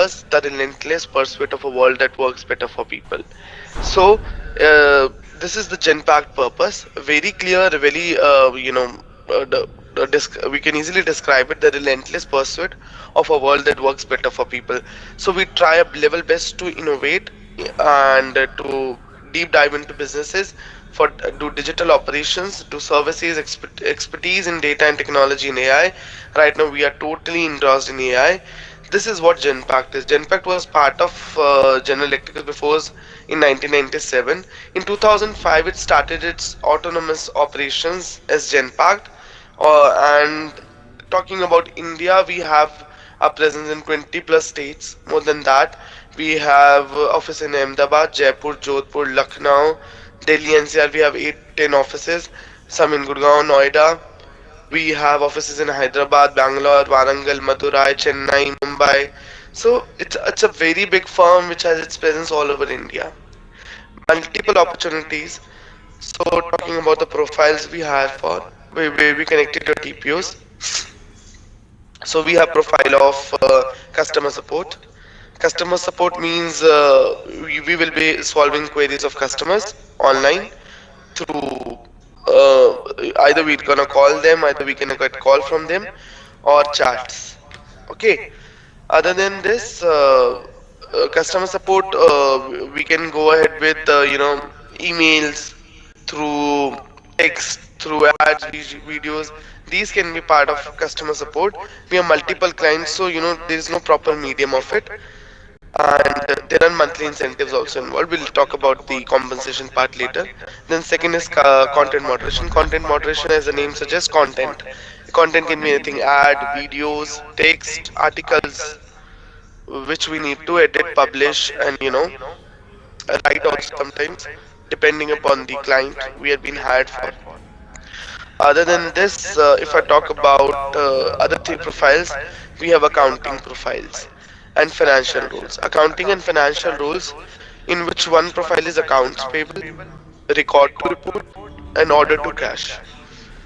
purpose, the relentless pursuit of a world that works better for people. So, uh, this is the Genpact purpose. Very clear, very, we can easily describe it, the relentless pursuit of a world that works better for people. So, we try a level best to innovate and to deep dive into businesses for do digital operations, do services, expertise in data and technology in AI. Right now, we are totally engrossed in AI. This is what Genpact is. Genpact was part of General Electric before in 1997. In 2005, it started its autonomous operations as Genpact. And talking about India, we have a presence in 20 plus states. More than that, we have office in Ahmedabad, Jaipur, Jodhpur, Lucknow, Delhi NCR. We have 8-10 offices. Some in Gurgaon, Noida. We have offices in Hyderabad, Bangalore, Warangal, Madurai, Chennai, Mumbai. So it's a very big firm which has its presence all over India. Multiple opportunities. So talking about the profiles we hire for, we connected to TPOs. So we have profile of customer support. Customer support means we will be solving queries of customers online through either we're gonna call them, either we can get call from them, or chats. Okay. Other than this, customer support, we can go ahead with emails, through text, through ads, videos. These can be part of customer support. We have multiple clients, so there is no proper medium of it, and there are monthly incentives also involved. We'll talk about the compensation part later. Then second is content moderation. Content moderation, as the name suggests, content can be anything: ad, videos, text, articles, which we need to edit, publish, and write also sometimes, depending upon the client we have been hired for. Other than this, if I talk about other three profiles, we have accounting profiles and financial roles. Accounting and financial roles, in which one profile is accounts payable, record to report, and order to cash.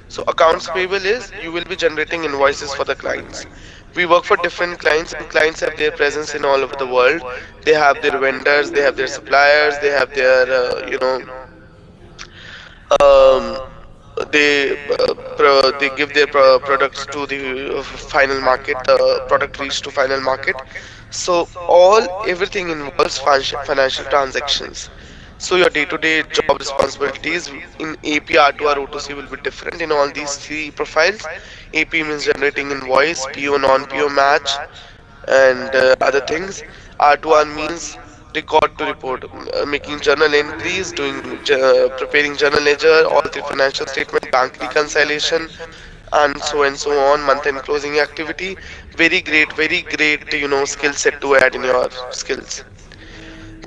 So accounts payable is you will be generating invoices for the clients. We work for different clients, and clients have their presence in all over the world. They have their vendors, they have their suppliers, they have their um, they give their products to the final market. The product reach to final market. So everything involves financial transactions. So your day-to-day job responsibilities in AP, R2 or O2C will be different in all these three profiles. AP means generating invoice, PO non-PO match, and other things. R2R means record to report, making journal entries, preparing journal ledger, all the financial statement, bank reconciliation, and so on. Month-end closing activity. Very great, skill set to add in your skills.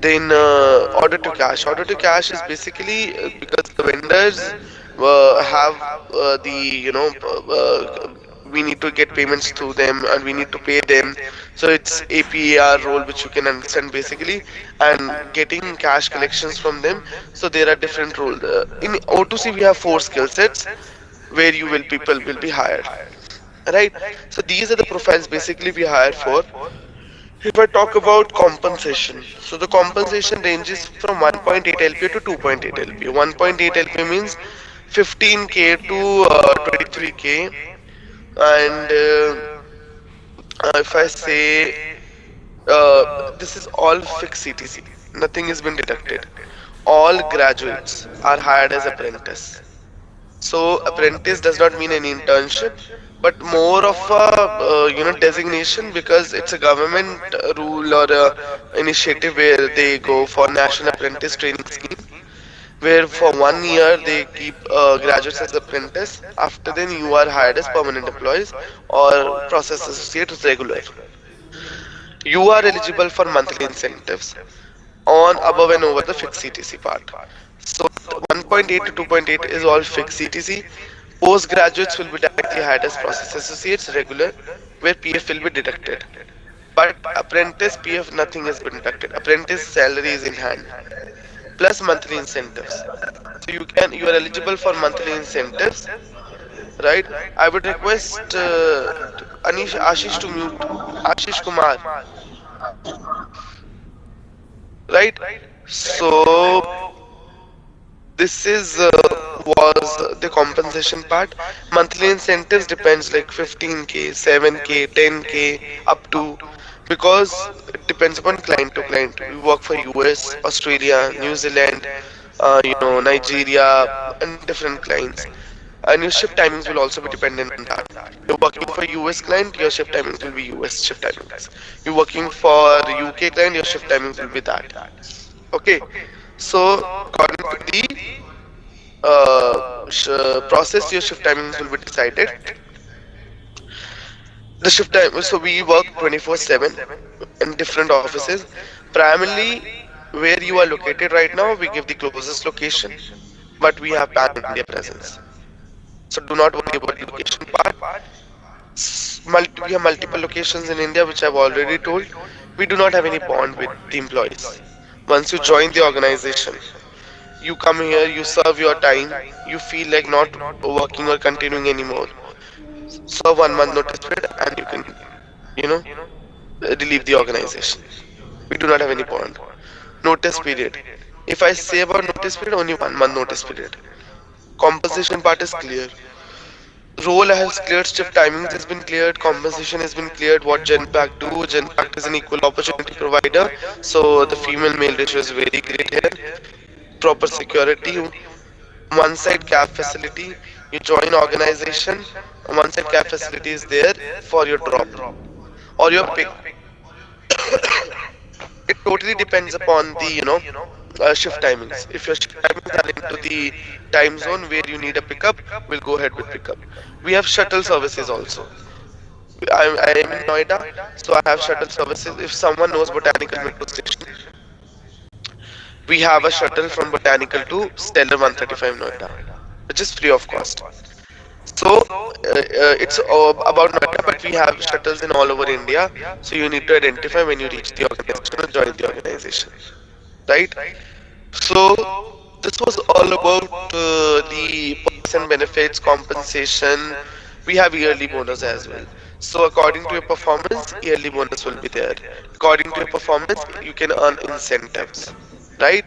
Then order to cash. Order to cash is basically because the vendors have the we need to get payments through them and we need to pay them. So it's APAR role which you can understand basically, and getting cash collections from them. So there are different roles. In O2C we have four skill sets where people will be hired. Right. So these are the profiles basically we hire for. If I talk about compensation, so the compensation ranges from 1.8 LPA to 2.8 LPA. 1.8 LPA means 15K to 23K, and if I say this is all fixed CTC, nothing has been deducted. All graduates are hired as apprentice. So apprentice does not mean any internship, but more of a designation, because it's a government rule or a initiative where they go for national apprentice training scheme, where for 1 year they keep graduates as apprentice. After then you are hired as permanent employees or process associate with regular. You are eligible for monthly incentives on above and over the fixed CTC part. So 1.8 to 2.8 is all fixed CTC. Postgraduates will be directly hired as process associates regular, where PF will be deducted. But apprentice PF, nothing has been deducted. Apprentice salary is in hand plus monthly incentives. So you are eligible for monthly incentives, right? I would request Ashish to mute. Ashish Kumar. right? So this is was the compensation part. Monthly incentives depends like 15K, 7K, 10K, up to, because it depends upon client to client. We work for US, Australia, New Zealand, Nigeria, and different clients. And your shift timings will also be dependent on that. You're working for US client, your shift timings will be US shift timings. You're working for UK client, your shift timings will be that. Okay. So according to the process, your shift timings will be decided. The shift time, so we work 24/7 in different offices. Primarily, where you are located right now, we give the closest location, but we have pan India presence. So do not worry about the location part. We have multiple locations in India, which I've already told. We do not have any bond with the employees. Once you join the organization, you come here, you serve your time, you feel like not working or continuing anymore. Serve 1 month notice period and you can, you know, relieve the organization. We do not have any bond. Notice period. If I say about notice period, only 1 month notice period. Compensation part is clear. Role has cleared, shift timings has been cleared, compensation has been cleared. What Genpact do? Genpact is an equal opportunity provider, so the female male ratio is very great here. Proper security, one side cab facility. You join organization, one side cab facility is there for your drop or your pick. It totally depends upon the shift timings. If your shift timings are into the time zone where you need a pickup, we'll go ahead with pickup. We have shuttle services also. I am in Noida, so I have shuttle services. If someone knows Botanical Metro Station, we have a shuttle from Botanical to Stellar 135 Noida, which is free of cost. So it's about Noida, but we have shuttles in all over India. So you need to identify when you reach the organization and join the organization, right? So this was all about the perks and benefits, compensation. We have yearly bonus as well. So according to your performance, yearly bonus will be there. According to your performance, you can earn incentives, right?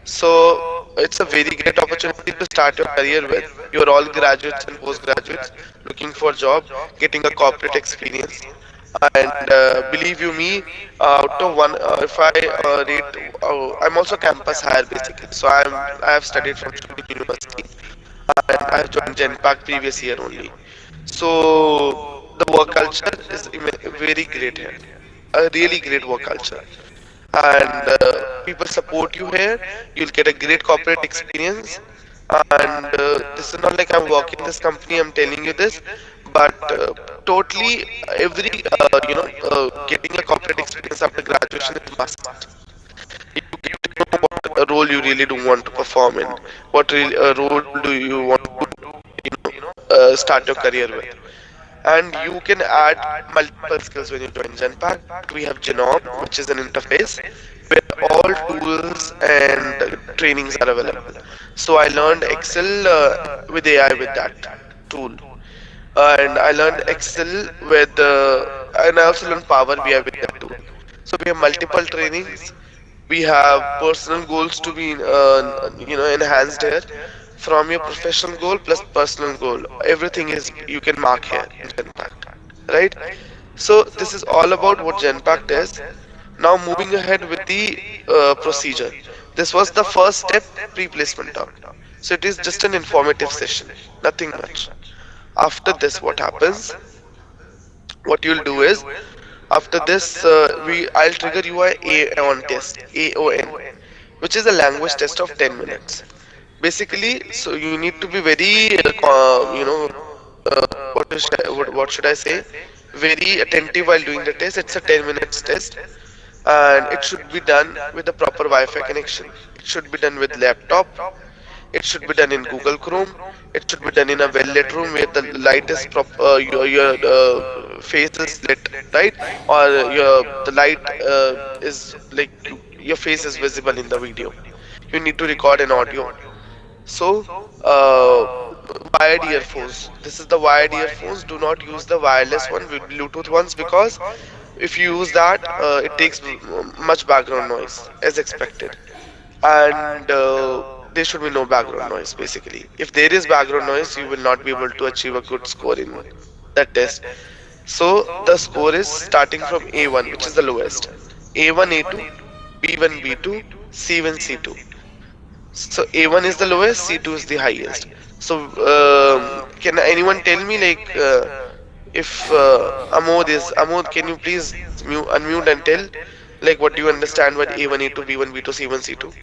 So it's a very great opportunity to start your career with. You're all graduates and postgraduates looking for job, getting a corporate experience. And believe you me, out of one, if I rate, I'm also campus hire basically. So I have studied from Shubham University and I have joined Genpact previous year only. So the work culture is very great here, a really great work culture, and people support you here. You'll get a great corporate experience, and this is not like I'm working this company. I'm telling you this, but totally every getting a corporate experience after graduation is must. You get to know what role you really do want to perform in, what role do you want to start your career with. And you can add multiple skills when you join Genpact. We have Genome, which is an interface where all tools and trainings are available. So I learned Excel with AI with that tool, and I learned Excel with, and I also learned Power BI with that tool. So we have multiple trainings. We have personal goals to be enhanced here. From your professional goal plus personal goal, everything is you can mark here in Genpact, right? So this is all about what Genpact is. Now moving ahead with the procedure. This was the first step, pre-placement talk. So it is just an informative session, nothing much. After this, what happens? What you'll do is, after this, I'll trigger you a AON test, AON, which is a language test of 10 minutes. Basically, so you need to be very, what should I say? Very attentive while doing the test. It's a 10 minutes test, and it should be done with a proper Wi-Fi connection. It should be done with laptop. It should be done in Google Chrome. It should be done in a well-lit room where the light is your face is lit, right? Or the light is like your face is visible in the video. You need to record an audio. So, wired earphones. This is the wired earphones. Do not use the wireless one with Bluetooth ones, because If you use that, it takes much background noise as expected, and there should be no background noise basically. If there is background noise, you will not be able to achieve a good score in that test. So the score is starting from A1, which is the lowest. A1, A2, B1, B2, C1, C2. So A1 is the lowest, C2 is the highest. So can anyone tell me like if Amod, can you please unmute and tell like what do you understand by A1, A2, B1, B2, C1, C2?